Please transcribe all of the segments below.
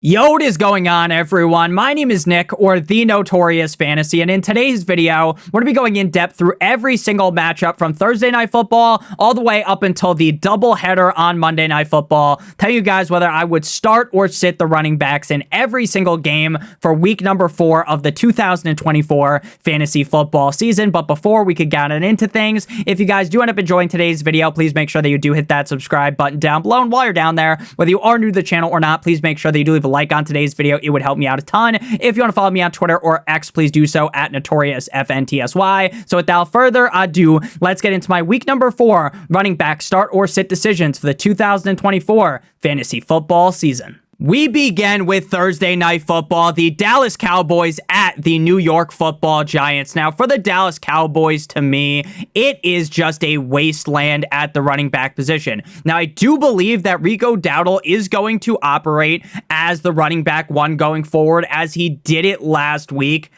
Yo, what is going on, everyone? My name is Nick, or the Notorious Fantasy, and in today's video, we're going to be going in depth through every single matchup from Thursday Night Football all the way up until the doubleheader on Monday Night Football. Tell you guys whether I would start or sit the running backs in every single game for week number 4 of the 2024 fantasy football season. But before we could get into things, if you guys do end up enjoying today's video, please make sure that you do hit that subscribe button down below. And while you're down there, whether you are new to the channel or not, please make sure that you do leave a like on today's video. It would help me out a ton. If you want to follow me on Twitter or X, please do so at NotoriousFantasy. So without further ado, let's get into my week number 4 running back start or sit decisions for the 2024 fantasy football season. We begin with Thursday Night Football, the Dallas Cowboys at the New York Football Giants. Now, for the Dallas Cowboys, to me, it is just a wasteland at the running back position. Now, I do believe that Rico Dowdle is going to operate as the running back 1 going forward, as he did it last week,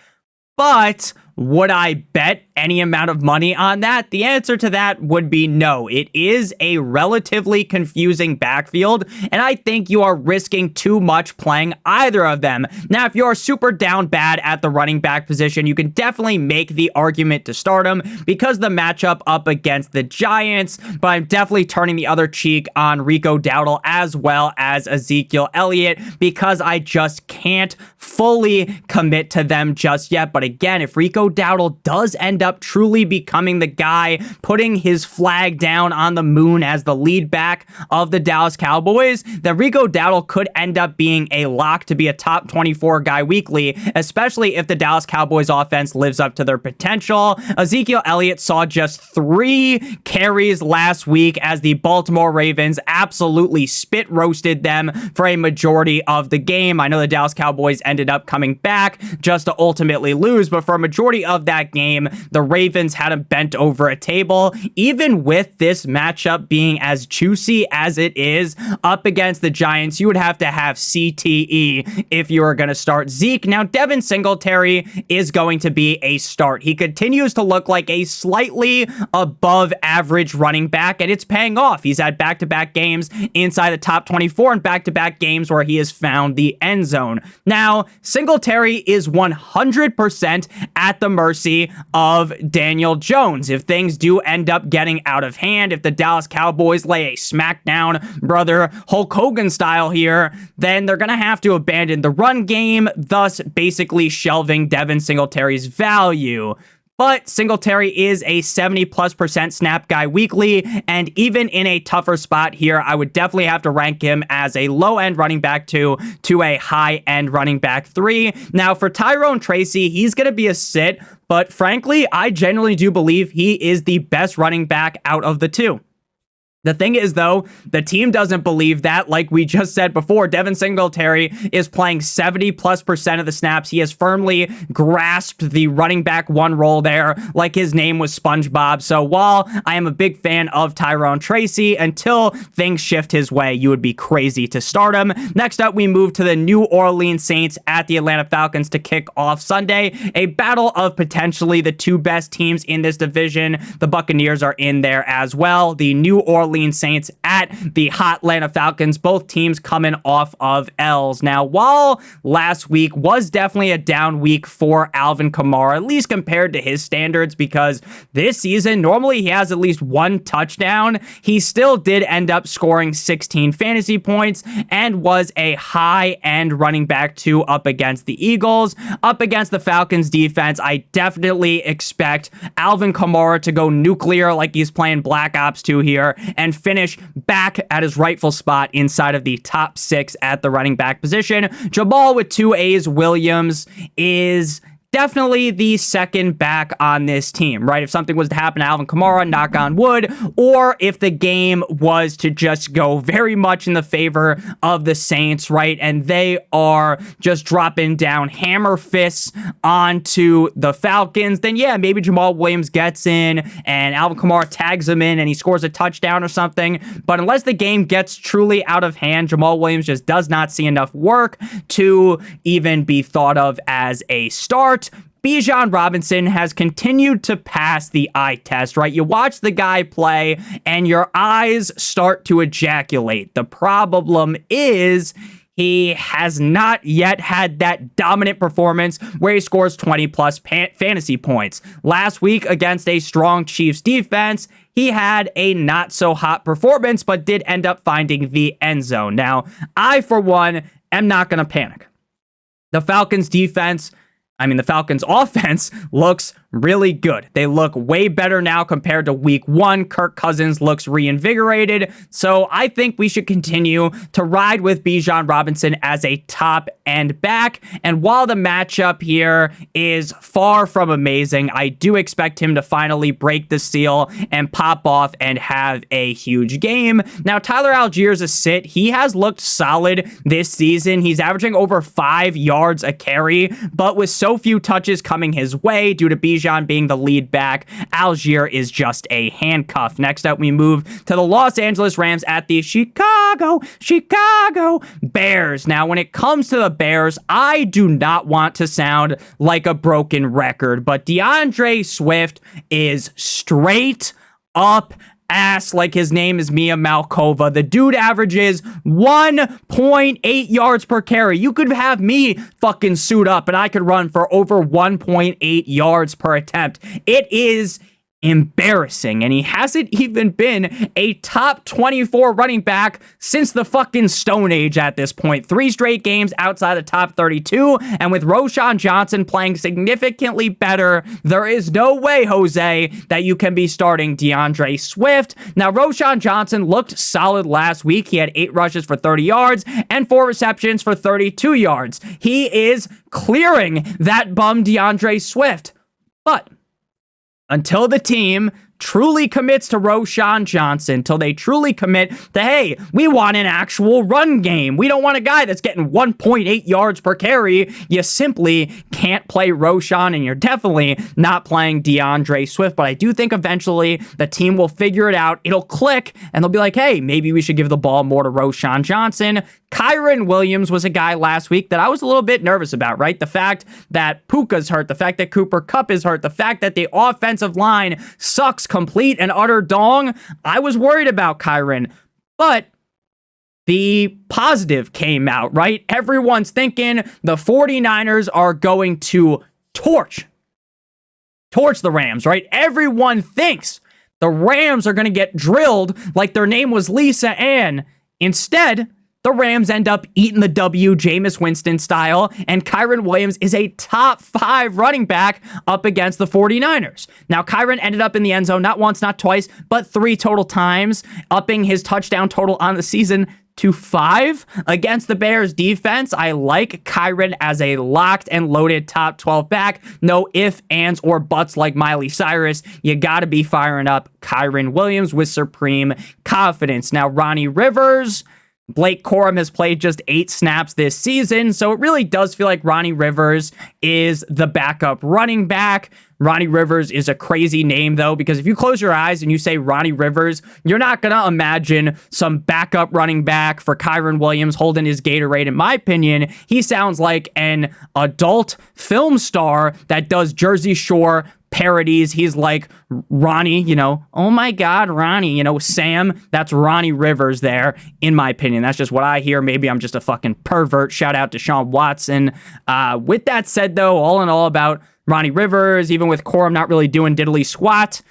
but would I bet any amount of money on that? The answer to that would be no. It is a relatively confusing backfield, and I think you are risking too much playing either of them. Now, if you're super down bad at the running back position, you can definitely make the argument to start him because the matchup up against the Giants, but I'm definitely turning the other cheek on Rico Dowdle as well as Ezekiel Elliott because I just can't fully commit to them just yet. But again, if Rico Dowdle does end up truly becoming the guy, putting his flag down on the moon as the lead back of the Dallas Cowboys, then Rico Dowdle could end up being a lock to be a top 24 guy weekly, especially if the Dallas Cowboys offense lives up to their potential. Ezekiel Elliott saw just 3 carries last week as the Baltimore Ravens absolutely spit roasted them for a majority of the game. I know the Dallas Cowboys ended up coming back just to ultimately lose, but for a majority of that game, the Ravens had him bent over a table. Even with this matchup being as juicy as it is up against the Giants, you would have to have CTE if you were going to start Zeke. Now, Devin Singletary is going to be a start. He continues to look like a slightly above average running back, and it's paying off. He's had back-to-back games inside the top 24 and back-to-back games where he has found the end zone. Now, Singletary is 100% at the mercy of Daniel Jones. If things do end up getting out of hand, if the Dallas Cowboys lay a smackdown, brother Hulk Hogan style here, then they're going to have to abandon the run game, thus basically shelving Devin Singletary's value. But Singletary is a 70+% snap guy weekly, and even in a tougher spot here, I would definitely have to rank him as a low-end running back 2 to a high-end running back 3. Now, for Tyrone Tracy, he's going to be a sit, but frankly, I genuinely do believe he is the best running back out of the 2. The thing is, though, the team doesn't believe that. Like we just said before, Devin Singletary is playing 70+% of the snaps. He has firmly grasped the running back 1 role there, like his name was SpongeBob. So while I am a big fan of Tyrone Tracy, until things shift his way, you would be crazy to start him. Next up, we move to the New Orleans Saints at the Atlanta Falcons to kick off Sunday. A battle of potentially the 2 best teams in this division. The Buccaneers are in there as well. The New Orleans Saints at the hot Atlanta Falcons, both teams coming off of L's. Now, while last week was definitely a down week for Alvin Kamara, at least compared to his standards, because this season, normally he has at least 1 touchdown, he still did end up scoring 16 fantasy points and was a high-end running back 2 up against the Eagles. Up against the Falcons defense, I definitely expect Alvin Kamara to go nuclear like he's playing Black Ops 2 here and finish back at his rightful spot inside of the top 6 at the running back position. Jamal with 2 A's Williams is definitely the second back on this team, right? If something was to happen to Alvin Kamara, knock on wood, or if the game was to just go very much in the favor of the Saints, right? And they are just dropping down hammer fists onto the Falcons, then yeah, maybe Jamal Williams gets in and Alvin Kamara tags him in and he scores a touchdown or something. But unless the game gets truly out of hand, Jamal Williams just does not see enough work to even be thought of as a start. Bijan Robinson has continued to pass the eye test, right? You watch the guy play and your eyes start to ejaculate. The problem is He has not yet had that dominant performance where he scores 20 plus fantasy points. Last week against a strong Chiefs defense, he had a not so hot performance, but did end up finding the end zone. Now, I, for one, am not going to panic. The Falcons offense looks really good. They look way better now compared to week one. Kirk Cousins looks reinvigorated. So I think we should continue to ride with Bijan Robinson as a top end back. And while the matchup here is far from amazing, I do expect him to finally break the seal and pop off and have a huge game. Now, Tyler Algier is a sit. He has looked solid this season. He's averaging over 5 yards a carry, but with so few touches coming his way due to Bijan being the lead back, Algier is just a handcuff. Next up, we move to the Los Angeles Rams at the Chicago Bears. Now, when it comes to the Bears, I do not want to sound like a broken record, but DeAndre Swift is straight up ass like his name is Mia Malkova. The dude averages 1.8 yards per carry. You could have me fucking suit up and I could run for over 1.8 yards per attempt. It is embarrassing, and he hasn't even been a top 24 running back since the fucking Stone Age at this point. 3 straight games outside the top 32, and with Roschon Johnson playing significantly better, there is no way, Jose, that you can be starting DeAndre Swift. Now, Roschon Johnson looked solid last week. He had 8 rushes for 30 yards and 4 receptions for 32 yards. He is clearing that bum DeAndre Swift, but until the team truly commits to Roschon Johnson, until they truly commit to, hey, we want an actual run game. We don't want a guy that's getting 1.8 yards per carry. You simply can't play Roschon, and you're definitely not playing DeAndre Swift. But I do think eventually the team will figure it out. It'll click, and they'll be like, hey, maybe we should give the ball more to Roschon Johnson. Kyren Williams was a guy last week that I was a little bit nervous about, right? The fact that Puka's hurt, the fact that Cooper Kupp is hurt, the fact that the offensive line sucks complete and utter dong. I was worried about Kyren, but the positive came out, right? Everyone's thinking the 49ers are going to torch the Rams, right? Everyone thinks the Rams are going to get drilled like their name was Lisa Ann. Instead, the Rams end up eating the W, Jameis Winston style, and Kyren Williams is a top 5 running back up against the 49ers. Now, Kyren ended up in the end zone not once, not twice, but 3 total times, upping his touchdown total on the season to 5 against the Bears defense. I like Kyren as a locked and loaded top 12 back. No ifs, ands, or buts like Miley Cyrus. You got to be firing up Kyren Williams with supreme confidence. Now, Ronnie Rivers, Blake Corum has played just 8 snaps this season, so it really does feel like Ronnie Rivers is the backup running back. Ronnie Rivers is a crazy name, though, because if you close your eyes and you say Ronnie Rivers, you're not going to imagine some backup running back for Kyren Williams holding his Gatorade. In my opinion, he sounds like an adult film star that does Jersey Shore parodies. He's like Ronnie, oh my God, Ronnie, Sam, that's Ronnie Rivers there, in my opinion. That's just what I hear. Maybe I'm just a fucking pervert. Shout out to Sean Watson. With that said, though, all in all about Ronnie Rivers, even with Corum not really doing diddly squat,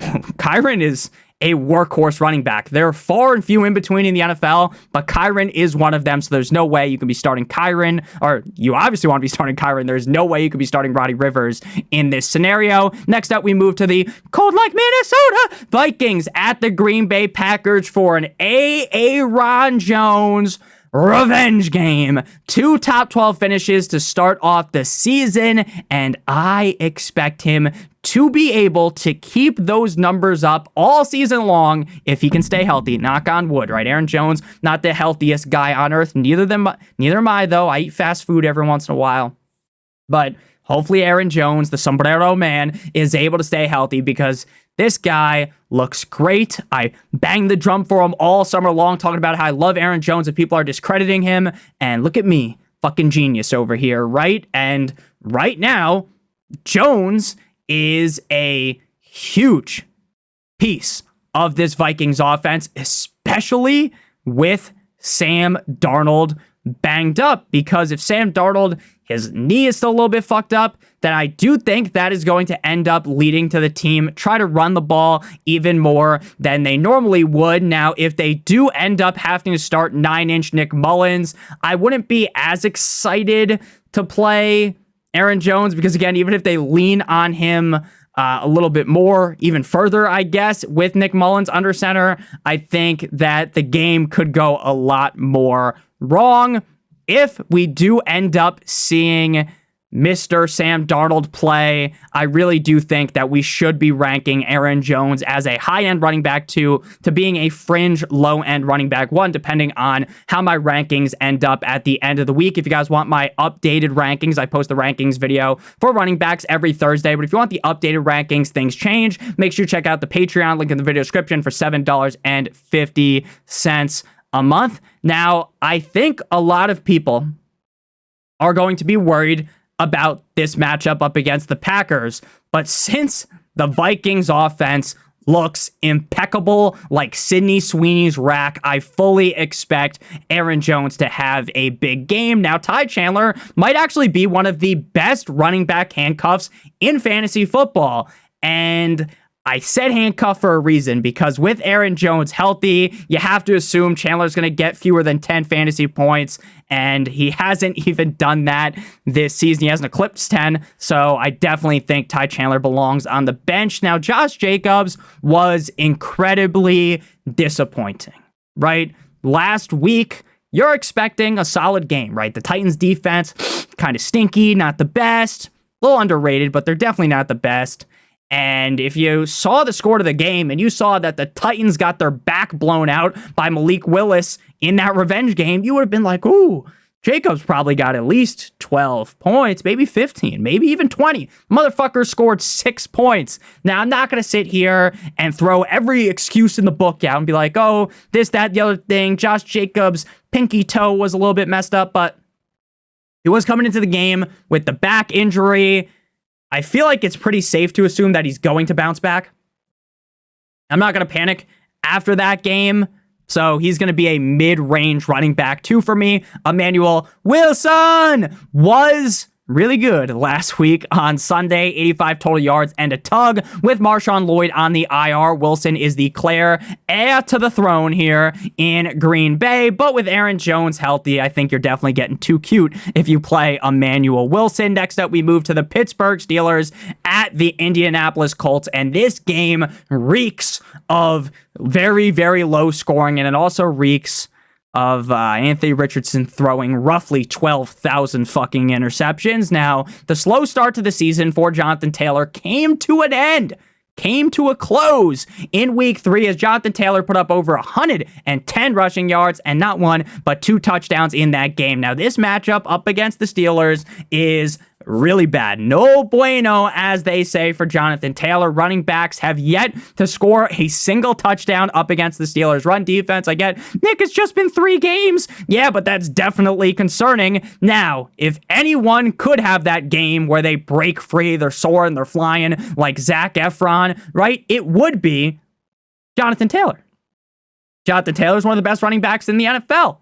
Kyren is a workhorse running back. There are far and few in between in the NFL, but Kyren is one of them, so there's no way you can be starting Kyren, or you obviously want to be starting Kyren. There's no way you could be starting Ronnie Rivers in this scenario. Next up, we move to the cold like Minnesota Vikings at the Green Bay Packers for an Aaron Jones revenge game. 2 top 12 finishes to start off the season, and I expect him to be able to keep those numbers up all season long if he can stay healthy. Knock on wood, right? Aaron Jones, not the healthiest guy on earth. Neither am I, though. I eat fast food every once in a while. But hopefully Aaron Jones, the sombrero man, is able to stay healthy because this guy looks great. I banged the drum for him all summer long, talking about how I love Aaron Jones and people are discrediting him. And look at me, fucking genius over here, right? And right now, Jones is a huge piece of this Vikings offense, especially with Sam Darnold banged up, because if Sam Darnold, his knee is still a little bit fucked up, then I do think that is going to end up leading to the team try to run the ball even more than they normally would. Now, if they do end up having to start 9-inch Nick Mullins, I wouldn't be as excited to play Aaron Jones, because again, even if they lean on him a little bit more, even further, I guess, with Nick Mullins under center, I think that the game could go a lot more wrong. If we do end up seeing Mr. Sam Darnold play, I really do think that we should be ranking Aaron Jones as a high-end running back 2 to being a fringe low-end running back 1, depending on how my rankings end up at the end of the week. If you guys want my updated rankings, I post the rankings video for running backs every Thursday. But if you want the updated rankings, things change. Make sure you check out the Patreon, link in the video description, for $7.50 a month. Now, I think a lot of people are going to be worried about this matchup up against the Packers, but since the Vikings offense looks impeccable like Sidney Sweeney's rack, I fully expect Aaron Jones to have a big game. Now, Ty Chandler might actually be one of the best running back handcuffs in fantasy football, and I said handcuff for a reason, because with Aaron Jones healthy, you have to assume Chandler's going to get fewer than 10 fantasy points, and he hasn't even done that this season. He hasn't eclipsed 10, so I definitely think Ty Chandler belongs on the bench. Now, Josh Jacobs was incredibly disappointing, right? Last week, you're expecting a solid game, right? The Titans defense, kind of stinky, not the best, a little underrated, but they're definitely not the best. And if you saw the score of the game and you saw that the Titans got their back blown out by Malik Willis in that revenge game, you would have been like, ooh, Jacobs probably got at least 12 points, maybe 15, maybe even 20. Motherfucker scored 6 points. Now, I'm not going to sit here and throw every excuse in the book out and be like, oh, this, that, the other thing. Josh Jacobs' pinky toe was a little bit messed up, but he was coming into the game with the back injury. I feel like it's pretty safe to assume that he's going to bounce back. I'm not going to panic after that game. So he's going to be a mid-range running back 2 for me. Emmanuel Wilson was really good last week on Sunday. 85 total yards and a tug. With Marshawn Lloyd on the IR, Wilson is the clear heir to the throne here in Green Bay. But with Aaron Jones healthy, I think you're definitely getting too cute if you play Emmanuel Wilson. Next up, we move to the Pittsburgh Steelers at the Indianapolis Colts. And this game reeks of very, very low scoring. And it also reeks of Anthony Richardson throwing roughly 12,000 fucking interceptions. Now, the slow start to the season for Jonathan Taylor came to an end, came to a close in week 3 as Jonathan Taylor put up over 110 rushing yards and not 1, but 2 touchdowns in that game. Now, this matchup up against the Steelers is really bad. No bueno, as they say, for Jonathan Taylor. Running backs have yet to score a single touchdown up against the Steelers' run defense. I get, Nick, it's just been 3 games. Yeah, but that's definitely concerning. Now, if anyone could have that game where they break free, they're soaring, they're flying like Zac Efron, right? It would be Jonathan Taylor. Jonathan Taylor is one of the best running backs in the NFL.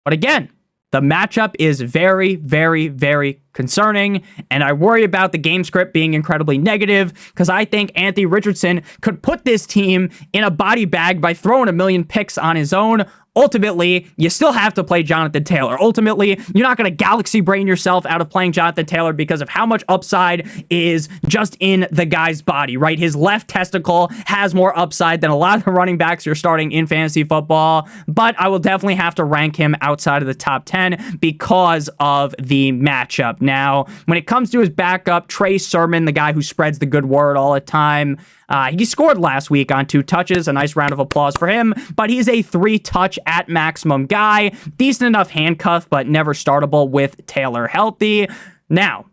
But again, the matchup is very, very, very concerning, and I worry about the game script being incredibly negative because I think Anthony Richardson could put this team in a body bag by throwing a million picks on his own. Ultimately, you still have to play Jonathan Taylor. Ultimately, you're not going to galaxy brain yourself out of playing Jonathan Taylor because of how much upside is just in the guy's body, right? His left testicle has more upside than a lot of the running backs you're starting in fantasy football, but I will definitely have to rank him outside of the top 10 because of the matchup. Now, when it comes to his backup, Trey Sermon, the guy who spreads the good word all the time, he scored last week on 2 touches. A nice round of applause for him. But he's a 3-touch at maximum guy. Decent enough handcuff, but never startable with Taylor healthy. Now,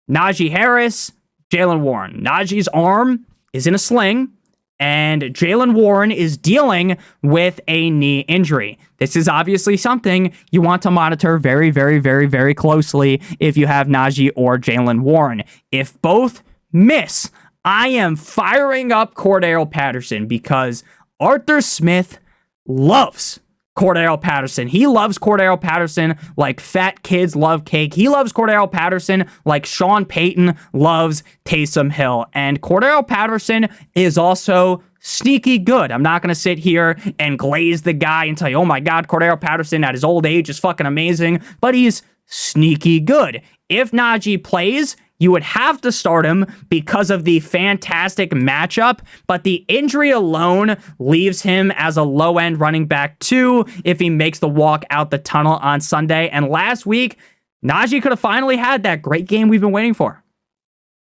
Najee Harris, Jaylen Warren. Najee's arm is in a sling, and Jaylen Warren is dealing with a knee injury. This is obviously something you want to monitor very, very, very, very closely if you have Najee or Jaylen Warren. If both miss, I am firing up Cordero Patterson because Arthur Smith loves Cordarrelle Patterson. He loves Cordarrelle Patterson like fat kids love cake. He loves Cordarrelle Patterson like Sean Payton loves Taysom Hill. And Cordarrelle Patterson is also sneaky good. I'm not going to sit here and glaze the guy and tell you, oh my God, Cordarrelle Patterson at his old age is fucking amazing, but he's sneaky good. If Najee plays, you would have to start him because of the fantastic matchup, but the injury alone leaves him as a low-end running back too if he makes the walk out the tunnel on Sunday. And last week, Najee could have finally had that great game we've been waiting for.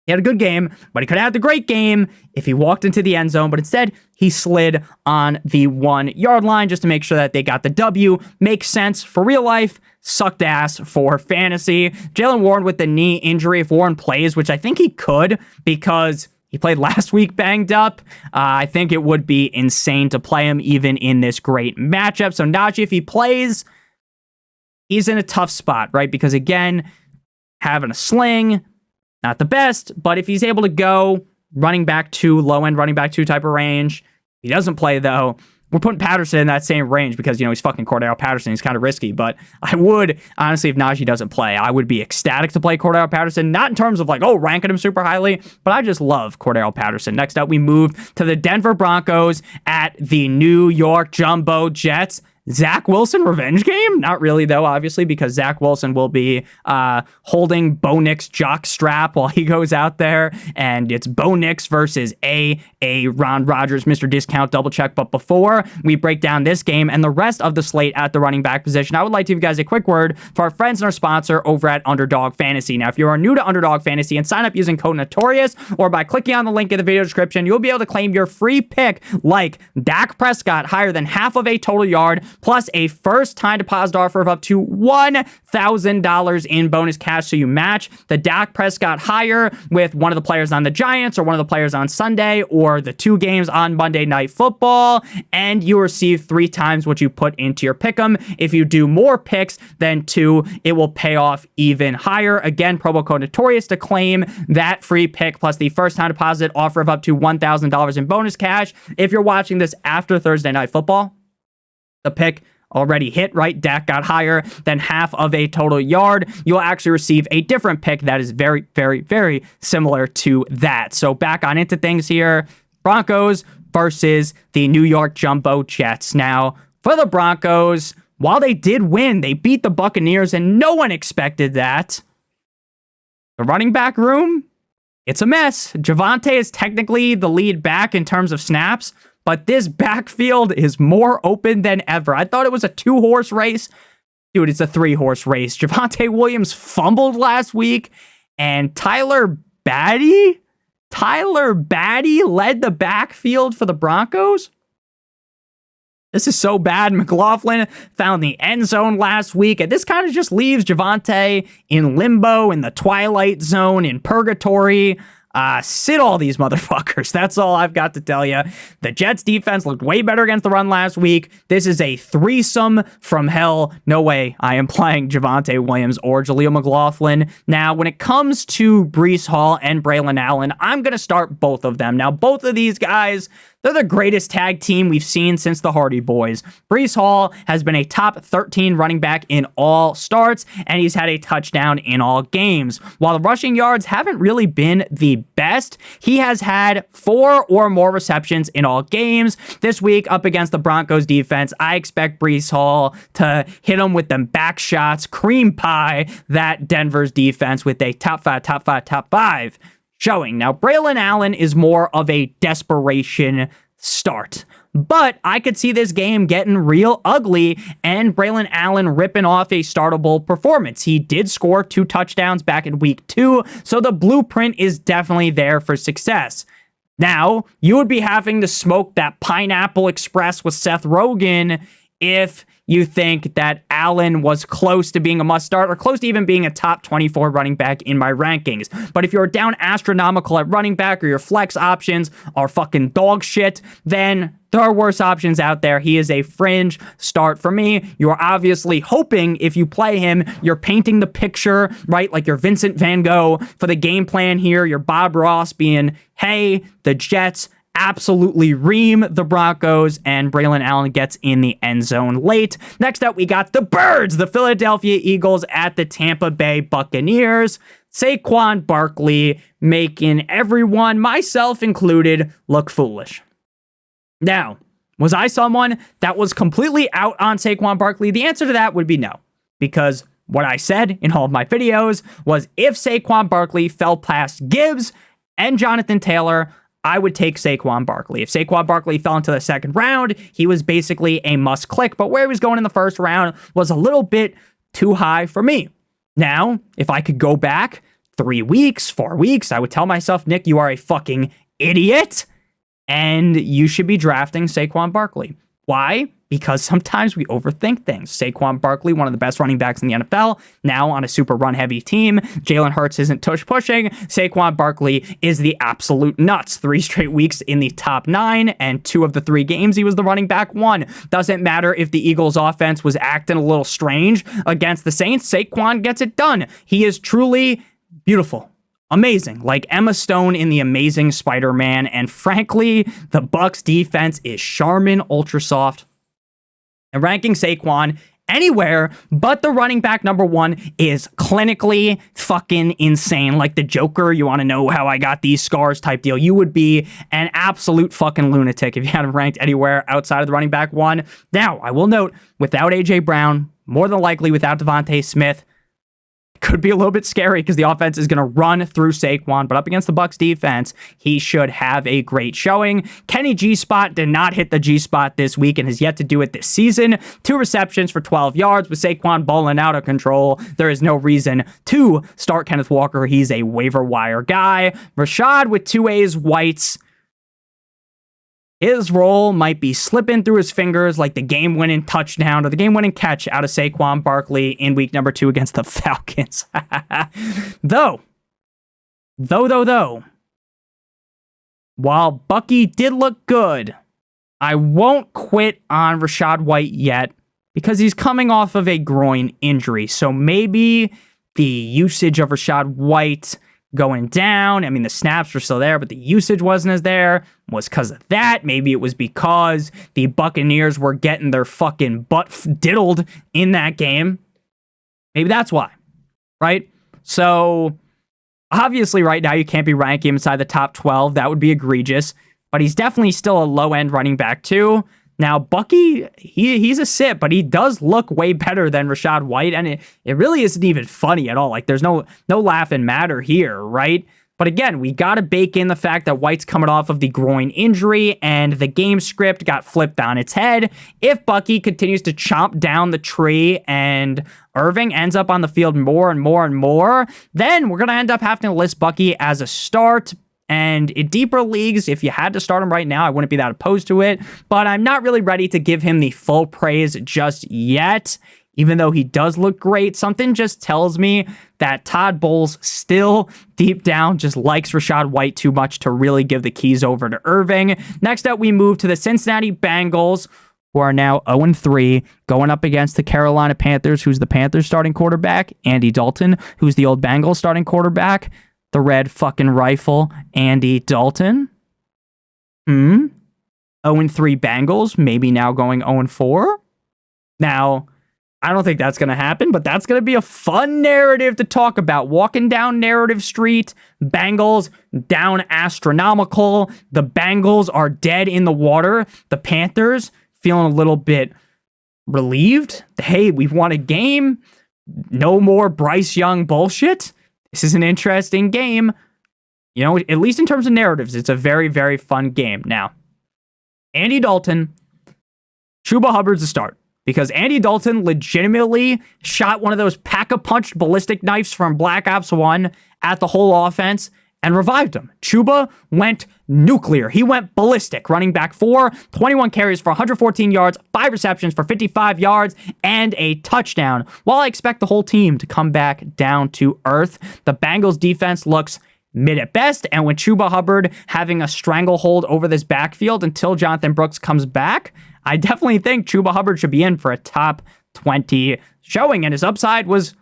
He had a good game, but he could have had the great game if he walked into the end zone, but instead he slid on the 1 yard line just to make sure that they got the W. Makes sense for real life, sucked ass for fantasy. Jaylen Warren with the knee injury, if Warren plays, which I think he could because he played last week banged up, I think it would be insane to play him even in this great matchup. So Najee, if he plays, he's in a tough spot, right? Because again, having a sling, not the best, but if he's able to go running back 2, low-end running back 2 type of range, he doesn't play, though, we're putting Patterson in that same range because, he's fucking Cordarrelle Patterson. He's kind of risky, but I would, honestly, if Najee doesn't play, I would be ecstatic to play Cordarrelle Patterson, not in terms of ranking him super highly, but I just love Cordarrelle Patterson. Next up, we move to the Denver Broncos at the New York Jumbo Jets. Zach Wilson revenge game? Not really, though, obviously, because Zach Wilson will be holding Bo Nix jock strap while he goes out there, and it's Bo Nix versus A Ron Rodgers, Mr. Discount double check. But before we break down this game and the rest of the slate at the running back position, I would like to give you guys a quick word for our friends and our sponsor over at Underdog Fantasy. Now, if you are new to Underdog Fantasy and sign up using code Notorious or by clicking on the link in the video description, you'll be able to claim your free pick like Dak Prescott higher than half of a total yard, plus a first-time deposit offer of up to $1,000 in bonus cash. So you match the Dak Prescott hire with one of the players on the Giants or one of the players on Sunday or the 2 games on Monday Night Football, and you receive 3 times what you put into your pick'em. If you do more picks than 2, it will pay off even higher. Again, promo code Notorious to claim that free pick plus the first-time deposit offer of up to $1,000 in bonus cash. If you're watching this after Thursday Night Football, the pick already hit, right? Dak got higher than half of a total yard. You'll actually receive a different pick that is very, very, very similar to that. So back on into things here. Broncos versus the New York Jumbo Jets. Now, for the Broncos, while they did win, they beat the Buccaneers, and no one expected that. The running back room, it's a mess. Javonte is technically the lead back in terms of snaps, but this backfield is more open than ever. I thought it was a 2-horse race. Dude, it's a 3-horse race. Javonte Williams fumbled last week, and Tyler Batty led the backfield for the Broncos. This is so bad. McLaughlin found the end zone last week, and this kind of just leaves Javonte in limbo, in the twilight zone, in purgatory. Sit all these motherfuckers. That's all I've got to tell you. The Jets defense looked way better against the run last week. This is a threesome from hell. No way I am playing Javonte Williams or Jaleel McLaughlin. Now, when it comes to Breece Hall and Braylon Allen, I'm going to start both of them. Now, both of these guys, they're the greatest tag team we've seen since the Hardy Boys. Breece Hall has been a top 13 running back in all starts, and he's had a touchdown in all games. While the rushing yards haven't really been the best, he has had 4 or more receptions in all games. This week, up against the Broncos defense, I expect Breece Hall to hit him with them back shots, cream pie that Denver's defense with a top five showing. Now, Braylon Allen is more of a desperation start, but I could see this game getting real ugly and Braylon Allen ripping off a startable performance. He did score 2 touchdowns back in week 2, so the blueprint is definitely there for success. Now, you would be having to smoke that Pineapple Express with Seth Rogen if you think that Allen was close to being a must start or close to even being a top 24 running back in my rankings. But if you're down astronomical at running back or your flex options are fucking dog shit, then there are worse options out there. He is a fringe start for me. You're obviously hoping if you play him, you're painting the picture, right? Like you're Vincent Van Gogh for the game plan here. You're Bob Ross being, hey, the Jets absolutely ream the Broncos, and Braylon Allen gets in the end zone late. Next up, we got the Birds, the Philadelphia Eagles at the Tampa Bay Buccaneers. Saquon Barkley making everyone, myself included, look foolish. Now, was I someone that was completely out on Saquon Barkley? The answer to that would be no, because what I said in all of my videos was if Saquon Barkley fell past Gibbs and Jonathan Taylor, I would take Saquon Barkley. If Saquon Barkley fell into the second round, he was basically a must click, but where he was going in the first round was a little bit too high for me. Now, if I could go back 3 weeks, 4 weeks, I would tell myself, Nick, you are a fucking idiot, and you should be drafting Saquon Barkley. Why? Because sometimes we overthink things. Saquon Barkley, one of the best running backs in the NFL, now on a super run-heavy team. Jalen Hurts isn't tush-pushing. Saquon Barkley is the absolute nuts. 3 straight weeks in the top 9, and 2 of the 3 games he was the running back 1. Doesn't matter if the Eagles' offense was acting a little strange against the Saints. Saquon gets it done. He is truly beautiful. Amazing, like Emma Stone in The Amazing Spider-Man, and frankly, the Bucs defense is Charmin Ultra Soft. And ranking Saquon anywhere but the running back number 1 is clinically fucking insane. Like the Joker, you want to know how I got these scars type deal. You would be an absolute fucking lunatic if you had him ranked anywhere outside of the running back 1. Now, I will note, without A.J. Brown, more than likely without Devontae Smith, could be a little bit scary because the offense is going to run through Saquon, but up against the Bucs defense, he should have a great showing. Kenny G-Spot did not hit the G-Spot this week and has yet to do it this season. 2 receptions for 12 yards with Saquon balling out of control. There is no reason to start Kenneth Walker. He's a waiver wire guy. Rashad with 2 A's, Whites. His role might be slipping through his fingers like the game-winning touchdown or the game-winning catch out of Saquon Barkley in week number 2 against the Falcons. Though, while Bucky did look good, I won't quit on Rachaad White yet because he's coming off of a groin injury. So maybe the usage of Rachaad White going down. I mean, the snaps were still there, but the usage wasn't as there. Was because of that. Maybe it was because the Buccaneers were getting their fucking butt diddled in that game. Maybe that's why, right? So, obviously right now you can't be ranking him inside the top 12. That would be egregious, but he's definitely still a low-end running back too. Now, Bucky, he's a sit, but he does look way better than Rachaad White, and it really isn't even funny at all. Like, there's no laughing matter here, right? But again, we got to bake in the fact that White's coming off of the groin injury, and the game script got flipped on its head. If Bucky continues to chomp down the tree and Irving ends up on the field more and more and more, then we're going to end up having to list Bucky as a start. And in deeper leagues, if you had to start him right now, I wouldn't be that opposed to it. But I'm not really ready to give him the full praise just yet. Even though he does look great, something just tells me that Todd Bowles still, deep down, just likes Rachaad White too much to really give the keys over to Irving. Next up, we move to the Cincinnati Bengals, who are now 0-3, going up against the Carolina Panthers, who's the Panthers starting quarterback, Andy Dalton, who's the old Bengals starting quarterback. The red fucking rifle, Andy Dalton. 0-3 Bengals, maybe now going 0-4. Now, I don't think that's going to happen, but that's going to be a fun narrative to talk about. Walking down Narrative Street, Bengals down astronomical. The Bengals are dead in the water. The Panthers feeling a little bit relieved. Hey, we've won a game. No more Bryce Young bullshit. This is an interesting game. You know, at least in terms of narratives, it's a very, very fun game. Now, Andy Dalton, Chuba Hubbard's a start. Because Andy Dalton legitimately shot one of those pack-a-punch ballistic knives from Black Ops 1 at the whole offense and revived him. Chuba went nuclear. He went ballistic. Running back 4, 21 carries for 114 yards, 5 receptions for 55 yards, and a touchdown. While I expect the whole team to come back down to earth, the Bengals defense looks mid at best, and with Chuba Hubbard having a stranglehold over this backfield until Jonathan Brooks comes back, I definitely think Chuba Hubbard should be in for a top 20 showing, and his upside was,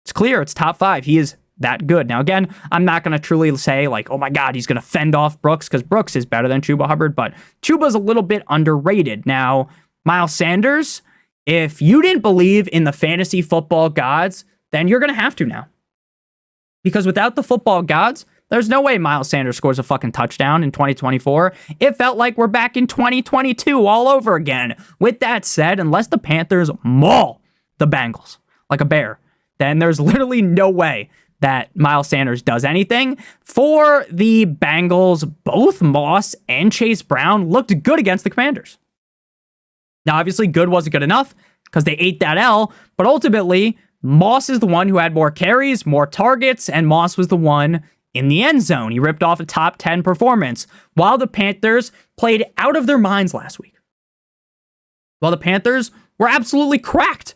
it's clear, it's top 5. He is that good. Now, again, I'm not going to truly say like, oh my God, he's going to fend off Brooks, because Brooks is better than Chuba Hubbard, but Chuba's a little bit underrated. Now, Miles Sanders, if you didn't believe in the fantasy football gods, then you're going to have to now. Because without the football gods, there's no way Miles Sanders scores a fucking touchdown in 2024. It felt like we're back in 2022 all over again. With that said, unless the Panthers maul the Bengals like a bear, then there's literally no way that Miles Sanders does anything. For the Bengals, both Moss and Chase Brown looked good against the Commanders. Now, obviously, good wasn't good enough because they ate that L, but ultimately, Moss is the one who had more carries, more targets, and Moss was the one in the end zone. He ripped off a top 10 performance while the Panthers played out of their minds last week. While the Panthers were absolutely cracked.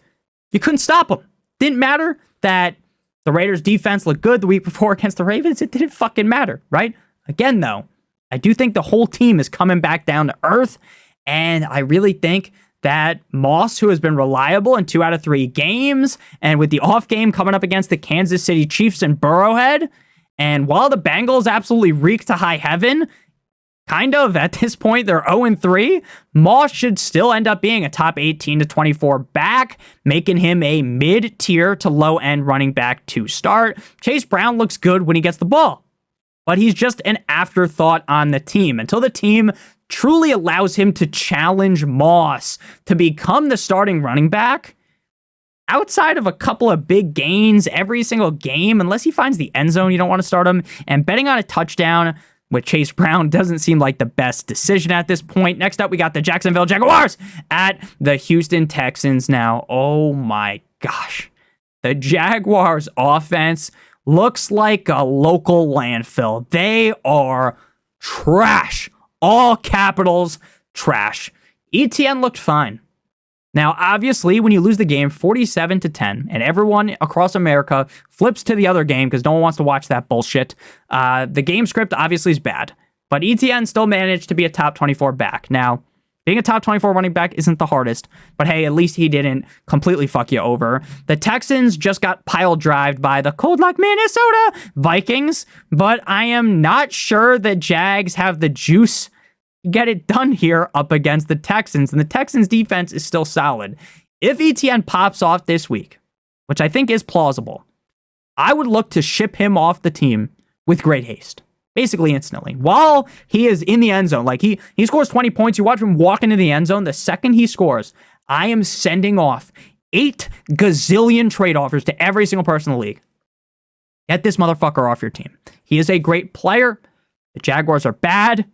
You couldn't stop them. Didn't matter that the Raiders defense looked good the week before against the Ravens. It didn't fucking matter, right? Again, though, I do think the whole team is coming back down to earth, and I really think that Moss, who has been reliable in 2 out of 3 games, and with the off game coming up against the Kansas City Chiefs and Burrowhead, and while the Bengals absolutely reek to high heaven, kind of at this point, they're 0-3, Moss should still end up being a top 18 to 24 back, making him a mid-tier to low-end running back to start. Chase Brown looks good when he gets the ball, but he's just an afterthought on the team until the team truly allows him to challenge Moss to become the starting running back. Outside of a couple of big gains every single game, unless he finds the end zone, you don't want to start him. And betting on a touchdown with Chase Brown doesn't seem like the best decision at this point. Next up, we got the Jacksonville Jaguars at the Houston Texans. Now, oh my gosh. The Jaguars offense looks like a local landfill. They are trash. All capitals, trash. ETN looked fine. Now, obviously, when you lose the game 47-10, and everyone across America flips to the other game because no one wants to watch that bullshit, the game script obviously is bad. But ETN still managed to be a top 24 back. Now, being a top 24 running back isn't the hardest, but hey, at least he didn't completely fuck you over. The Texans just got pile drived by the cold like Minnesota Vikings, but I am not sure that Jags have the juice to get it done here up against the Texans, and the Texans defense is still solid. If ETN pops off this week, which I think is plausible, I would look to ship him off the team with great haste. Basically instantly. While he is in the end zone, like he scores 20 points, you watch him walk into the end zone, the second he scores, I am sending off 8 gazillion trade offers to every single person in the league. Get this motherfucker off your team. He is a great player. The Jaguars are bad,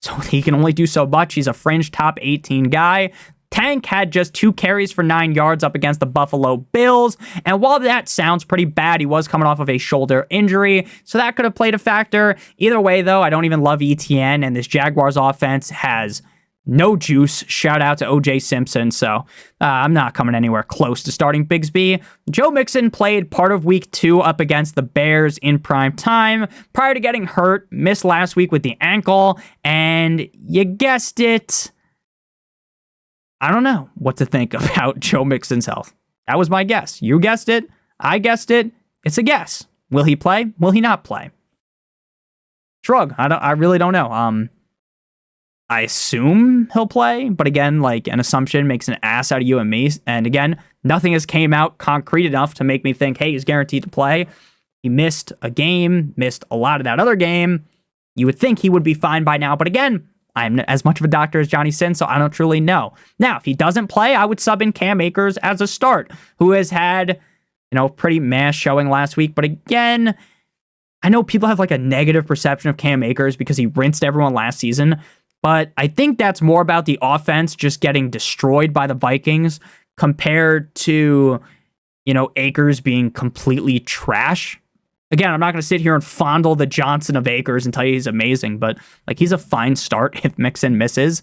so he can only do so much. He's a fringe top 18 guy. Tank had just 2 carries for 9 yards up against the Buffalo Bills. And while that sounds pretty bad, he was coming off of a shoulder injury, so that could have played a factor. Either way, though, I don't even love ETN, and this Jaguars offense has no juice. Shout out to OJ Simpson. So I'm not coming anywhere close to starting Bigsby. Joe Mixon played part of week 2 up against the Bears in prime time prior to getting hurt, missed last week with the ankle, and you guessed it, I don't know what to think about Joe Mixon's health. That was my guess. You guessed it. I guessed it. It's a guess. Will he play? Will he not play? Shrug. I really don't know. I assume he'll play, but again, like an assumption makes an ass out of you and me. And again, nothing has came out concrete enough to make me think, hey, he's guaranteed to play. He missed a game, missed a lot of that other game. You would think he would be fine by now, but again, I'm as much of a doctor as Johnny Sin, so I don't truly know. Now, if he doesn't play, I would sub in Cam Akers as a start, who has had, pretty mass showing last week. But again, I know people have like a negative perception of Cam Akers because he rinsed everyone last season, but I think that's more about the offense just getting destroyed by the Vikings compared to, Akers being completely trash. Again, I'm not going to sit here and fondle the Johnson of Akers and tell you he's amazing, but he's a fine start if Mixon misses.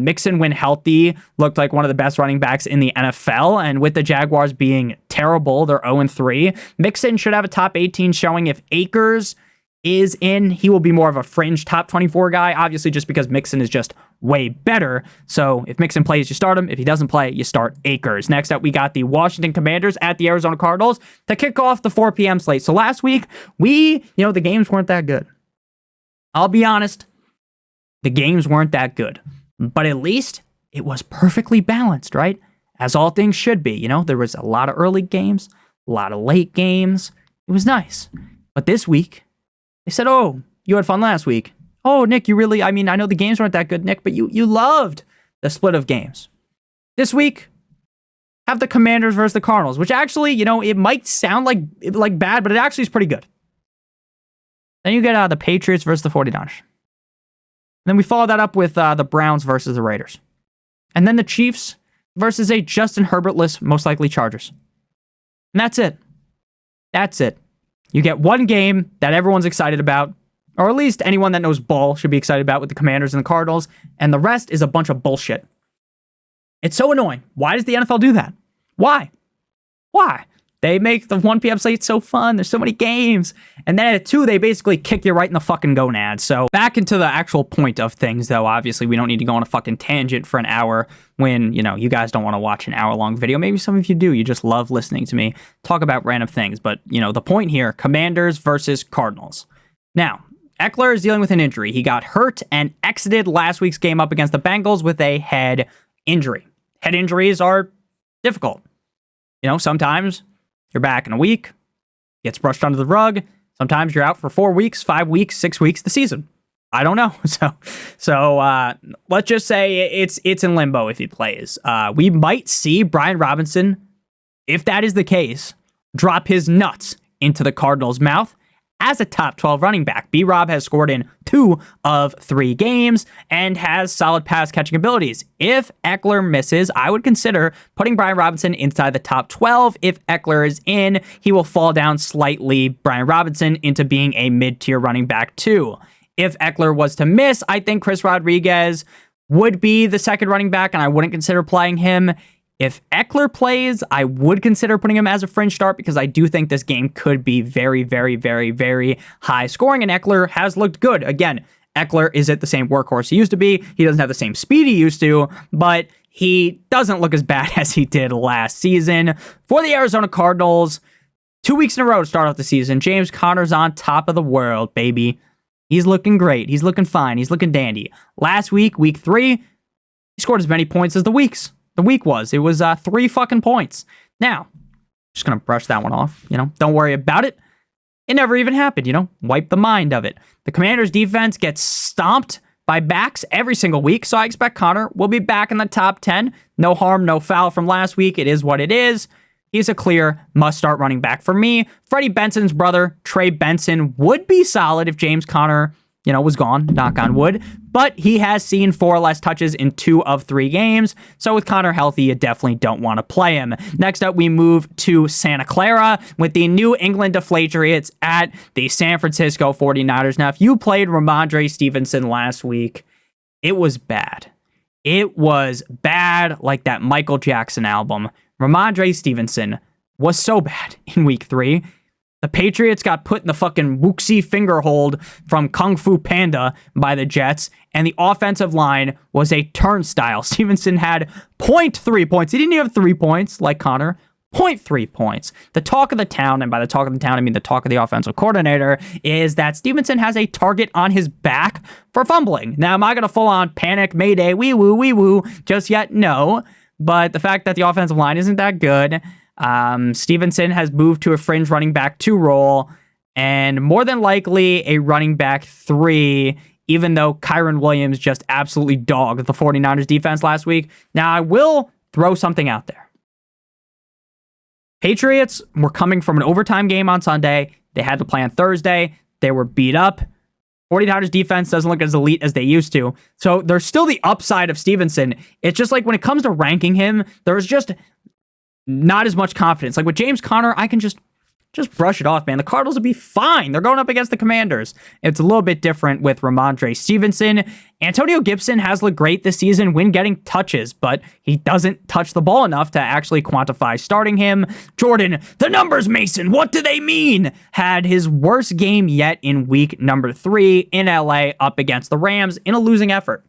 Mixon, when healthy, looked like one of the best running backs in the NFL, and with the Jaguars being terrible, they're 0-3. Mixon should have a top 18 showing if Akers is in. He will be more of a fringe top 24 guy, obviously just because Mixon is just way better. So if Mixon plays, you start him. If he doesn't play, you start Akers. Next up, we got the Washington Commanders at the Arizona Cardinals to kick off the 4 p.m. slate. So last week, the games weren't that good. I'll be honest, the games weren't that good. But at least it was perfectly balanced, right? As all things should be. There was a lot of early games, a lot of late games. It was nice. But this week, they said, oh, you had fun last week. Oh, Nick, I know the games weren't that good, Nick, but you loved the split of games. This week, have the Commanders versus the Cardinals, which actually, it might sound like bad, but it actually is pretty good. Then you get the Patriots versus the 49ers. And then we follow that up with the Browns versus the Raiders. And then the Chiefs versus a Justin Herbert-less, most likely Chargers. And that's it. That's it. You get one game that everyone's excited about, or at least anyone that knows ball should be excited about with the Commanders and the Cardinals, and the rest is a bunch of bullshit. It's so annoying. Why does the NFL do that? Why? They make the 1 p.m. slate so fun. There's so many games. And then at 2, they basically kick you right in the fucking gonads. So back into the actual point of things, though. Obviously, we don't need to go on a fucking tangent for an hour when, you guys don't want to watch an hour-long video. Maybe some of you do. You just love listening to me talk about random things. But, the point here, Commanders versus Cardinals. Now, Eckler is dealing with an injury. He got hurt and exited last week's game up against the Bengals with a head injury. Head injuries are difficult. Sometimes you're back in a week, gets brushed under the rug. Sometimes you're out for 4 weeks, 5 weeks, 6 weeks, the season. I don't know. So let's just say it's in limbo if he plays. We might see Brian Robinson, if that is the case, drop his nuts into the Cardinals' mouth as a top 12 running back. B-Rob has scored in 2 of 3 games and has solid pass catching abilities. If Eckler misses, I would consider putting Brian Robinson inside the top 12. If Eckler is in, he will fall down slightly, Brian Robinson, into being a mid-tier running back too. If Eckler was to miss, I think Chris Rodriguez would be the second running back, and I wouldn't consider playing him. If Eckler plays, I would consider putting him as a fringe start because I do think this game could be very, very, very, very high scoring, and Eckler has looked good. Again, Eckler isn't the same workhorse he used to be. He doesn't have the same speed he used to, but he doesn't look as bad as he did last season. For the Arizona Cardinals, 2 weeks in a row to start off the season, James Conner's on top of the world, baby. He's looking great. He's looking fine. He's looking dandy. Last week, week 3, he scored as many points as the week was. It was 3 fucking points. Now, just gonna brush that one off. Don't worry about it. It never even happened. Wipe the mind of it. The Commanders' defense gets stomped by backs every single week, so I expect Conner will be back in the top 10. No harm, no foul from last week. It is what it is. He's a clear must-start running back for me. Freddie Benson's brother, Trey Benson, would be solid if James Conner, was gone, knock on wood. But he has seen 4 less touches in 2 of 3 games. So with Conner healthy, you definitely don't want to play him. Next up, we move to Santa Clara with the New England Patriots at the San Francisco 49ers. Now, if you played Ramondre Stevenson last week, it was bad. It was bad like that Michael Jackson album. Ramondre Stevenson was so bad in week 3. The Patriots got put in the fucking Wuxi finger hold from Kung Fu Panda by the Jets, and the offensive line was a turnstile. Stevenson had 0.3 points. He didn't even have 3 points like Conner. 0.3 points. The talk of the town, and by the talk of the town, I mean the talk of the offensive coordinator, is that Stevenson has a target on his back for fumbling. Now, am I going to full-on panic, mayday, wee-woo, just yet? No. But the fact that the offensive line isn't that good, Stevenson has moved to a fringe running back 2 role, and more than likely a running back 3, even though Kyron Williams just absolutely dogged the 49ers defense last week. Now, I will throw something out there. Patriots were coming from an overtime game on Sunday. They had to play on Thursday. They were beat up. 49ers defense doesn't look as elite as they used to. So there's still the upside of Stevenson. It's just like when it comes to ranking him, there's just not as much confidence. Like with James Conner, I can just just brush it off, man. The Cardinals will be fine. They're going up against the Commanders. It's a little bit different with Ramondre Stevenson. Antonio Gibson has looked great this season when getting touches, but he doesn't touch the ball enough to actually quantify starting him. Jordan, the numbers, Mason, what do they mean? Had his worst game yet in week number 3 in LA up against the Rams in a losing effort.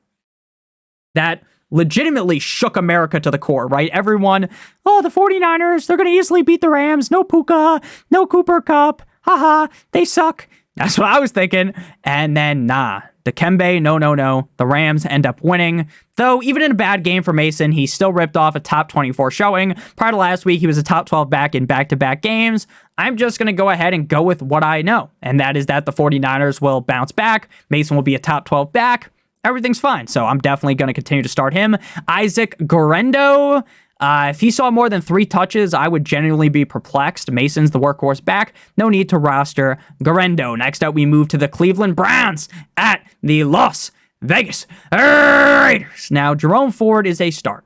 That legitimately shook America to the core, right? Everyone, the 49ers, they're going to easily beat the Rams. No Puka, no Cooper Kupp. Haha, they suck. That's what I was thinking. And then, Dikembe, no. The Rams end up winning. Though, even in a bad game for Mason, he still ripped off a top 24 showing. Prior to last week, he was a top 12 back in back-to-back games. I'm just going to go ahead and go with what I know. And that is that the 49ers will bounce back. Mason will be a top 12 back. Everything's fine. So I'm definitely going to continue to start him. Isaac Guerrero, if he saw more than 3 touches, I would genuinely be perplexed. Mason's the workhorse back. No need to roster Guerrero. Next up, we move to the Cleveland Browns at the Las Vegas Raiders. Now, Jerome Ford is a start.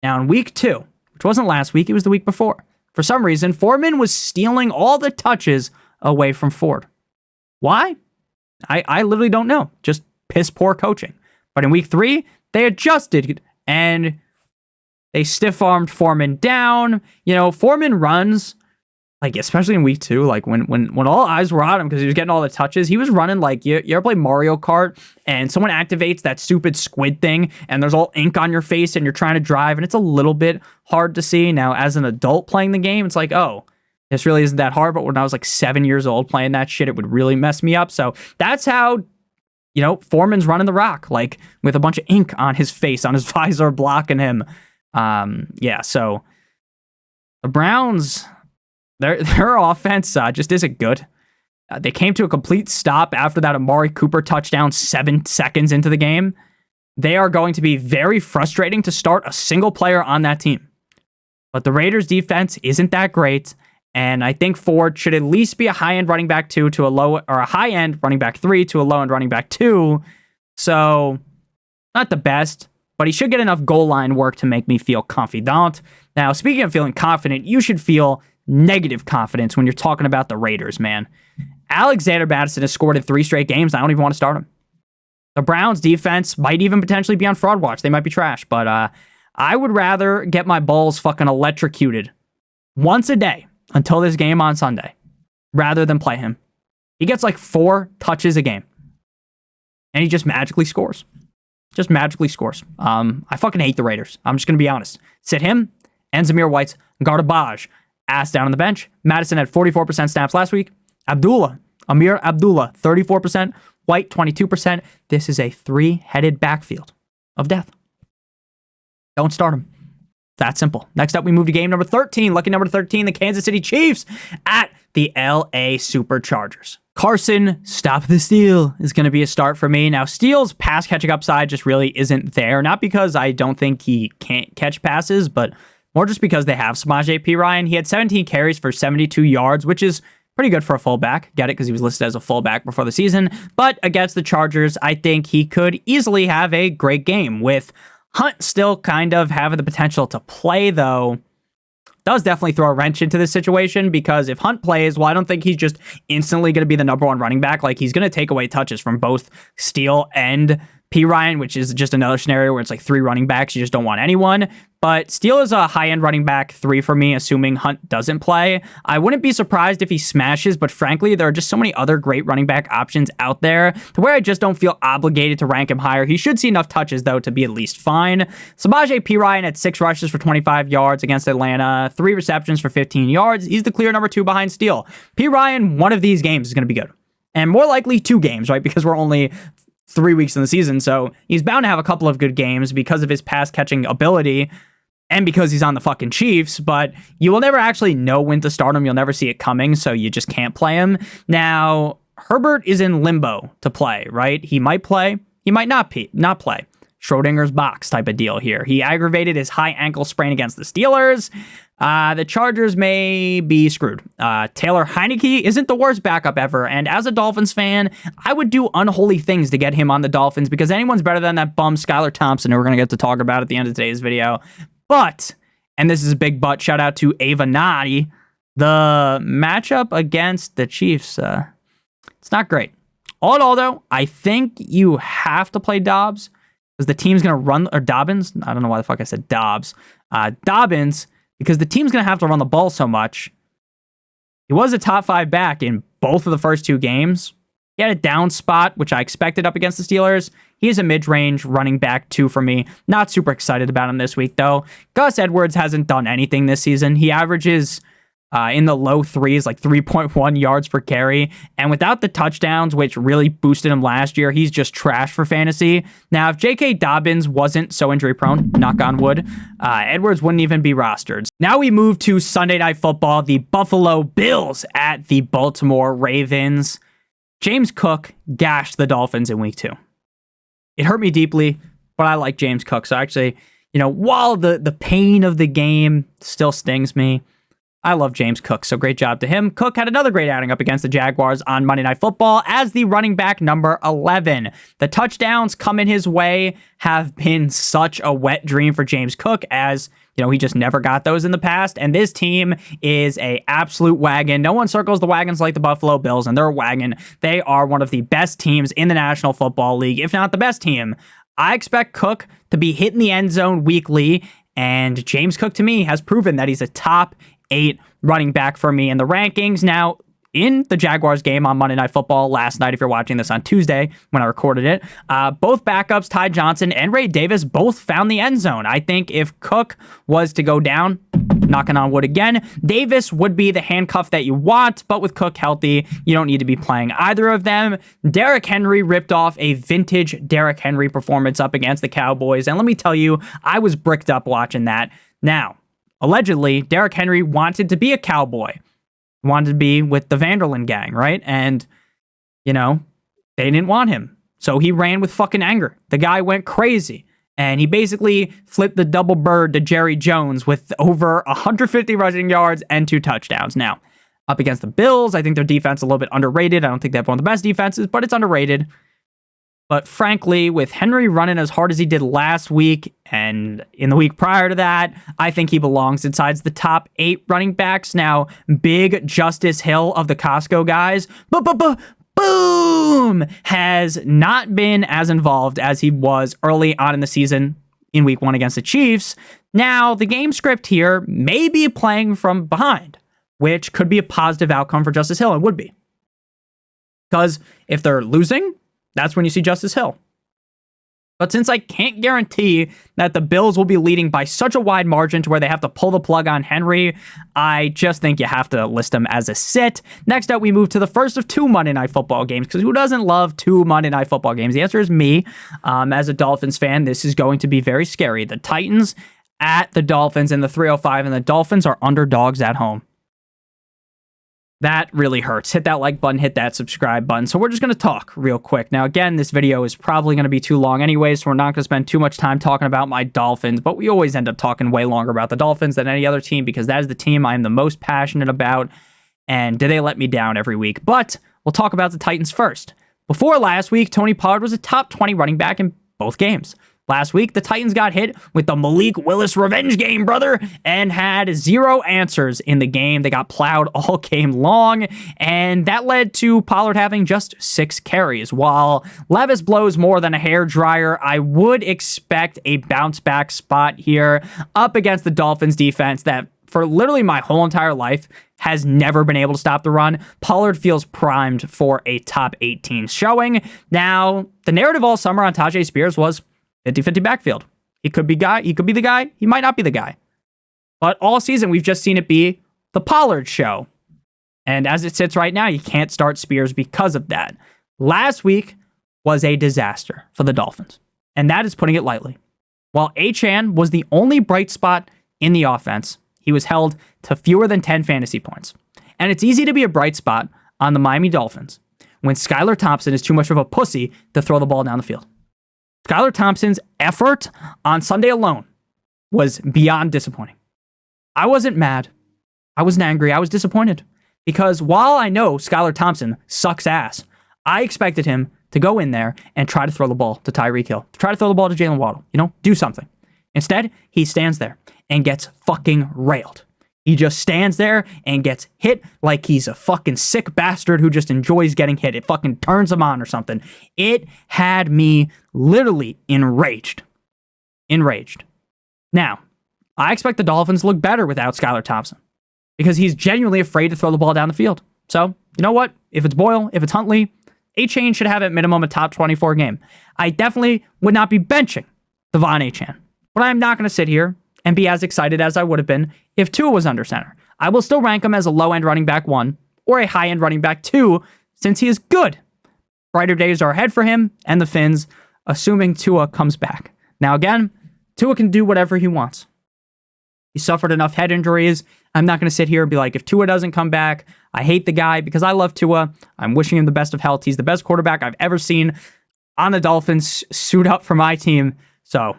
Now, in week 2, which wasn't last week, it was the week before. For some reason, Foreman was stealing all the touches away from Ford. Why? I literally don't know. Just piss poor coaching. But in week 3, they adjusted and they stiff-armed Foreman down. Foreman runs, like, especially in week 2, like when all eyes were on him because he was getting all the touches, he was running like, you ever play Mario Kart and someone activates that stupid squid thing and there's all ink on your face and you're trying to drive and it's a little bit hard to see. Now, as an adult playing the game, it's like, oh, this really isn't that hard. But when I was like 7 years old playing that shit, it would really mess me up. So that's how Foreman's running the rock, like with a bunch of ink on his face, on his visor, blocking him. So the Browns, their offense just isn't good. They came to a complete stop after that Amari Cooper touchdown 7 seconds into the game. They are going to be very frustrating to start a single player on that team. But the Raiders defense isn't that great. And I think Ford should at least be a high-end running back 2 to a low, or a high-end running back 3 to a low-end running back 2. So, not the best, but he should get enough goal line work to make me feel confident. Now, speaking of feeling confident, you should feel negative confidence when you're talking about the Raiders, man. Alexander Mattison has scored in 3 straight games. I don't even want to start him. The Browns defense might even potentially be on fraud watch. They might be trash, but I would rather get my balls fucking electrocuted once a day until this game on Sunday, rather than play him. He gets like 4 touches a game. And he just magically scores. Just magically scores. I fucking hate the Raiders. I'm just going to be honest. Sit him and Zamir White's garbage ass down on the bench. Madison had 44% snaps last week. Amir Abdullah, 34%. White, 22%. This is a 3-headed backfield of death. Don't start him. That simple. Next up, we move to game number 13. Lucky number 13, the Kansas City Chiefs at the LA Superchargers. Carson, stop the steal, is going to be a start for me. Now, Steele's pass catching upside just really isn't there. Not because I don't think he can't catch passes, but more just because they have Samaje Perine. He had 17 carries for 72 yards, which is pretty good for a fullback. Get it? Because he was listed as a fullback before the season. But against the Chargers, I think he could easily have a great game. With Hunt still kind of having the potential to play, though, does definitely throw a wrench into this situation, because if Hunt plays, well, I don't think he's just instantly going to be the number 1 running back. Like, he's going to take away touches from both Steele and Perine, which is just another scenario where it's like 3 running backs. You just don't want anyone. But Steele is a high-end running back 3 for me, assuming Hunt doesn't play. I wouldn't be surprised if he smashes, but frankly, there are just so many other great running back options out there to where I just don't feel obligated to rank him higher. He should see enough touches, though, to be at least fine. Samaje Perine had 6 rushes for 25 yards against Atlanta, 3 receptions for 15 yards. He's the clear number 2 behind Steele. Perine, one of these games is going to be good. And more likely 2 games, right? Because we're only 3 weeks in the season, so he's bound to have a couple of good games because of his pass-catching ability and because he's on the fucking Chiefs, but you will never actually know when to start him. You'll never see it coming, so you just can't play him. Now, Herbert is in limbo to play, right? He might play, he might not play. Schrodinger's box type of deal here. He aggravated his high ankle sprain against the Steelers. The Chargers may be screwed. Taylor Heineke isn't the worst backup ever, and as a Dolphins fan, I would do unholy things to get him on the Dolphins, because anyone's better than that bum Skylar Thompson, who we're going to get to talk about at the end of today's video. But, and this is a big but, shout out to Ava Nadi, The matchup against the Chiefs, it's not great. All in all, though, I think you have to play Dobbs because the team's going to run, or Dobbins. I don't know why the fuck I said Dobbs. Dobbins, because the team's going to have to run the ball so much. He was a top 5 back in both of the first 2 games. He had a down spot, which I expected up against the Steelers. He's a mid-range running back 2 for me. Not super excited about him this week, though. Gus Edwards hasn't done anything this season. He averages in the low 3s, like 3.1 yards per carry. And without the touchdowns, which really boosted him last year, he's just trash for fantasy. Now, if J.K. Dobbins wasn't so injury-prone, knock on wood, Edwards wouldn't even be rostered. Now we move to Sunday Night Football, the Buffalo Bills at the Baltimore Ravens. James Cook gashed the Dolphins in week 2. It hurt me deeply, but I like James Cook. So actually, while the pain of the game still stings me, I love James Cook, so great job to him. Cook had another great outing up against the Jaguars on Monday Night Football as the running back number 11. The touchdowns coming his way have been such a wet dream for James Cook as, he just never got those in the past, and this team is a absolute wagon. No one circles the wagons like the Buffalo Bills, and they're a wagon. They are one of the best teams in the National Football League, if not the best team. I expect Cook to be hitting the end zone weekly, and James Cook, to me, has proven that he's a top 8 running back for me in the rankings. Now, in the Jaguars game on Monday Night Football last night, if you're watching this on Tuesday when I recorded it, both backups, Ty Johnson and Ray Davis, both found the end zone. I think if Cook was to go down, knocking on wood again, Davis would be the handcuff that you want, but with Cook healthy, you don't need to be playing either of them. Derrick Henry ripped off a vintage Derrick Henry performance up against the Cowboys, and let me tell you, I was bricked up watching that. Now, allegedly, Derrick Henry wanted to be a Cowboy. Wanted to be with the Vanderland gang, right? And, they didn't want him. So he ran with fucking anger. The guy went crazy. And he basically flipped the double bird to Jerry Jones with over 150 rushing yards and 2 touchdowns. Now, up against the Bills, I think their defense is a little bit underrated. I don't think they have one of the best defenses, but it's underrated. But frankly, with Henry running as hard as he did last week and in the week prior to that, I think he belongs inside the top 8 running backs. Now, big Justice Hill of the Costco guys, boom, has not been as involved as he was early on in the season in week 1 against the Chiefs. Now, the game script here may be playing from behind, which could be a positive outcome for Justice Hill, and would be. Because if they're losing, that's when you see Justice Hill. But since I can't guarantee that the Bills will be leading by such a wide margin to where they have to pull the plug on Henry, I just think you have to list him as a sit. Next up, we move to the first of 2 Monday Night Football games, because who doesn't love 2 Monday Night Football games? The answer is me. As a Dolphins fan, this is going to be very scary. The Titans at the Dolphins in the 305, and the Dolphins are underdogs at home. That really hurts. Hit that like button, hit that subscribe button. So we're just going to talk real quick. Now, again, this video is probably going to be too long anyway, so we're not going to spend too much time talking about my Dolphins, but we always end up talking way longer about the Dolphins than any other team because that is the team I am the most passionate about, and do they let me down every week? But we'll talk about the Titans first. Before last week, Tony Pollard was a top 20 running back in both games. Last week, the Titans got hit with the Malik Willis revenge game, brother, and had 0 answers in the game. They got plowed all game long, and that led to Pollard having just 6 carries. While Levis blows more than a hairdryer, I would expect a bounce-back spot here up against the Dolphins defense that, for literally my whole entire life, has never been able to stop the run. Pollard feels primed for a top 18 showing. Now, the narrative all summer on Tajay Spears was 50-50 backfield. He could be the guy. He might not be the guy. But all season, we've just seen it be the Pollard show. And as it sits right now, you can't start Spears because of that. Last week was a disaster for the Dolphins. And that is putting it lightly. While Achane was the only bright spot in the offense, he was held to fewer than 10 fantasy points. And it's easy to be a bright spot on the Miami Dolphins when Skylar Thompson is too much of a pussy to throw the ball down the field. Skylar Thompson's effort on Sunday alone was beyond disappointing. I wasn't mad. I wasn't angry. I was disappointed. Because while I know Skylar Thompson sucks ass, I expected him to go in there and try to throw the ball to Tyreek Hill, to try to throw the ball to Jalen Waddle, do something. Instead, he stands there and gets fucking railed. He just stands there and gets hit like he's a fucking sick bastard who just enjoys getting hit. It fucking turns him on or something. It had me literally enraged. Now, I expect the Dolphins to look better without Skylar Thompson because he's genuinely afraid to throw the ball down the field. So, you know what? If it's Boyle, if it's Huntley, Achane should have at minimum a top 24 game. I definitely would not be benching Devon Achane, but I'm not going to sit here and be as excited as I would have been if Tua was under center. I will still rank him as a low-end running back 1 or a high-end running back 2 since he is good. Brighter days are ahead for him and the Fins, assuming Tua comes back. Now again, Tua can do whatever he wants. He suffered enough head injuries. I'm not going to sit here and be like, if Tua doesn't come back, I hate the guy because I love Tua. I'm wishing him the best of health. He's the best quarterback I've ever seen on the Dolphins suit up for my team. So,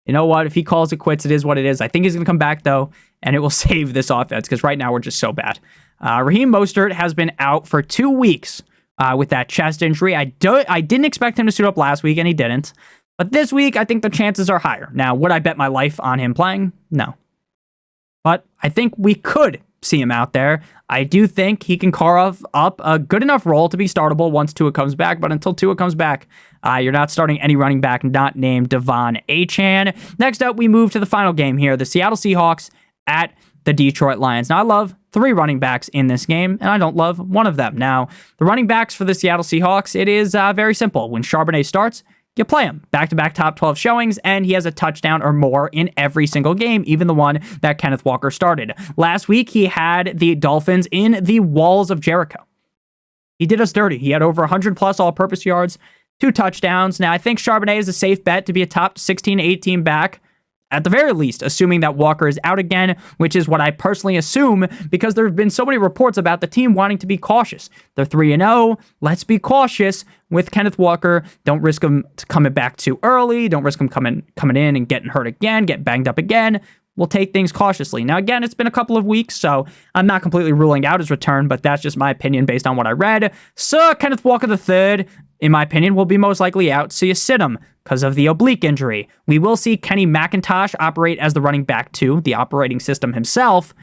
you know what? If he calls it quits, it is what it is. I think he's going to come back, though, and it will save this offense because right now we're just so bad. Raheem Mostert has been out for 2 weeks with that chest injury. I didn't expect him to suit up last week, and he didn't. But this week, I think the chances are higher. Now, would I bet my life on him playing? No. But I think we could see him out there. I do think he can carve up a good enough role to be startable once Tua comes back. But until Tua comes back, you're not starting any running back not named Devon Achane. Next up, we move to the final game here. The Seattle Seahawks at the Detroit Lions. Now, I love 3 running backs in this game, and I don't love one of them. Now, the running backs for the Seattle Seahawks, it is very simple. When Charbonnet starts, you play him. Back-to-back top 12 showings, and he has a touchdown or more in every single game, even the one that Kenneth Walker started. Last week, he had the Dolphins in the walls of Jericho. He did us dirty. He had over 100-plus all-purpose yards, 2 touchdowns. Now, I think Charbonnet is a safe bet to be a top 16 to 18 back, at the very least, assuming that Walker is out again, which is what I personally assume because there have been so many reports about the team wanting to be cautious. They're 3-0. Let's be cautious with Kenneth Walker. Don't risk him coming back too early. Don't risk him coming in and getting hurt again, get banged up again. We'll take things cautiously. Now, again, it's been a couple of weeks, so I'm not completely ruling out his return, but that's just my opinion based on what I read. Sir Kenneth Walker III, in my opinion, will be most likely out, so you sit him because of the oblique injury. We will see Kenny McIntosh operate as the running back 2, the operating system himself.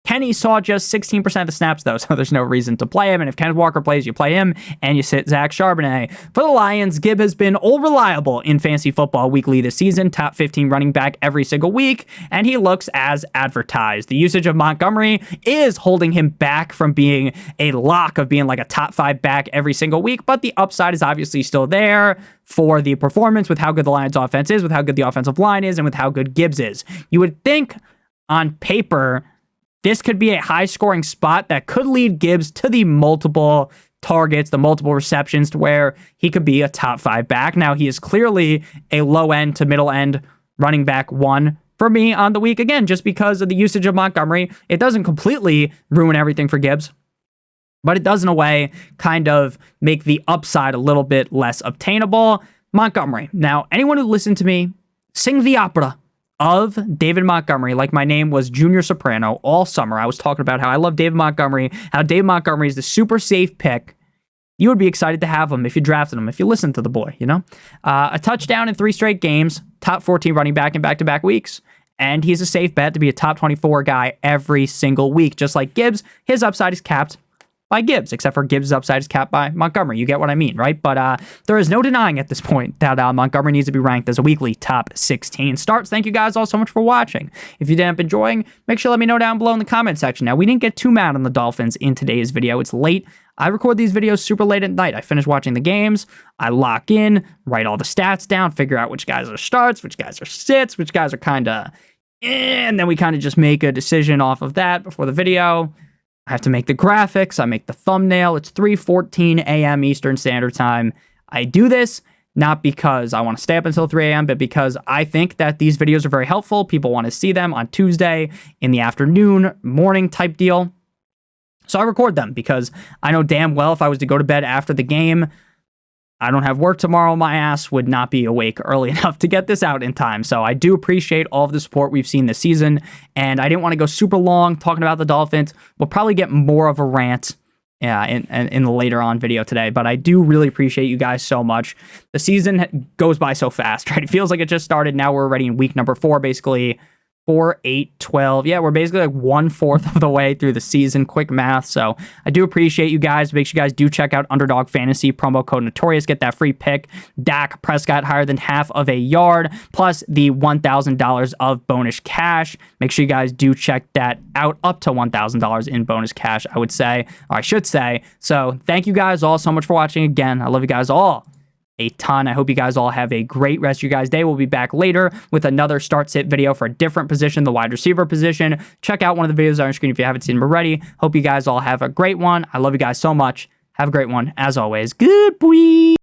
Kenny saw just 16% of the snaps, though, so there's no reason to play him. And if Kenneth Walker plays, you play him, and you sit Zach Charbonnet. For the Lions, Gibb has been all reliable in fantasy football weekly this season, top 15 running back every single week, and he looks as advertised. The usage of Montgomery is holding him back from being a lock of being like a top 5 back every single week, but the upside is obviously still there for the performance with how good the Lions offense is, with how good the offensive line is, and with how good Gibbs is. You would think on paper this could be a high-scoring spot that could lead Gibbs to the multiple targets, the multiple receptions to where he could be a top 5 back. Now, he is clearly a low-end to middle-end running back 1 for me on the week, again, just because of the usage of Montgomery. It doesn't completely ruin everything for Gibbs, but it does, in a way, kind of make the upside a little bit less obtainable. Montgomery. Now, anyone who listened to me sing the opera of David Montgomery, like my name was Junior Soprano all summer. I was talking about how I love David Montgomery, how David Montgomery is the super safe pick. You would be excited to have him if you drafted him, if you listened to the boy, you know? A touchdown in 3 straight games, top 14 running back in back-to-back weeks, and he's a safe bet to be a top 24 guy every single week. Just like Gibbs, his upside is capped by Gibbs, except for Gibbs' upside is capped by Montgomery. You get what I mean, right? But there is no denying at this point that Montgomery needs to be ranked as a weekly top 16 starts. Thank you guys all so much for watching. If you did end up enjoying, make sure to let me know down below in the comment section. Now, we didn't get too mad on the Dolphins in today's video. It's late. I record these videos super late at night. I finish watching the games. I lock in, write all the stats down, figure out which guys are starts, which guys are sits, which guys are kind of and then we kind of just make a decision off of that before the video. I have to make the graphics. I make the thumbnail. It's 3:14 a.m. Eastern Standard Time. I do this not because I want to stay up until 3 a.m., but because I think that these videos are very helpful. People want to see them on Tuesday in the afternoon, morning type deal. So I record them because I know damn well if I was to go to bed after the game, I don't have work tomorrow. My ass would not be awake early enough to get this out in time. So I do appreciate all of the support we've seen this season. And I didn't want to go super long talking about the Dolphins. We'll probably get more of a rant in the later on video today. But I do really appreciate you guys so much. The season goes by so fast, right? It feels like it just started. Now we're already in week number 4, basically. 4, 8, 12. Yeah, we're basically like 1/4 of the way through the season. Quick math. So I do appreciate you guys. Make sure you guys do check out Underdog Fantasy, promo code Notorious. Get that free pick. Dak Prescott higher than half of a yard, plus the $1,000 of bonus cash. Make sure you guys do check that out, up to $1,000 in bonus cash, I would say, or I should say. So thank you guys all so much for watching again. I love you guys all a ton. I hope you guys all have a great rest of your guys' day. We'll be back later with another start-sit video for a different position, the wide receiver position. Check out one of the videos on your screen if you haven't seen them already. Hope you guys all have a great one. I love you guys so much. Have a great one. As always, good boy.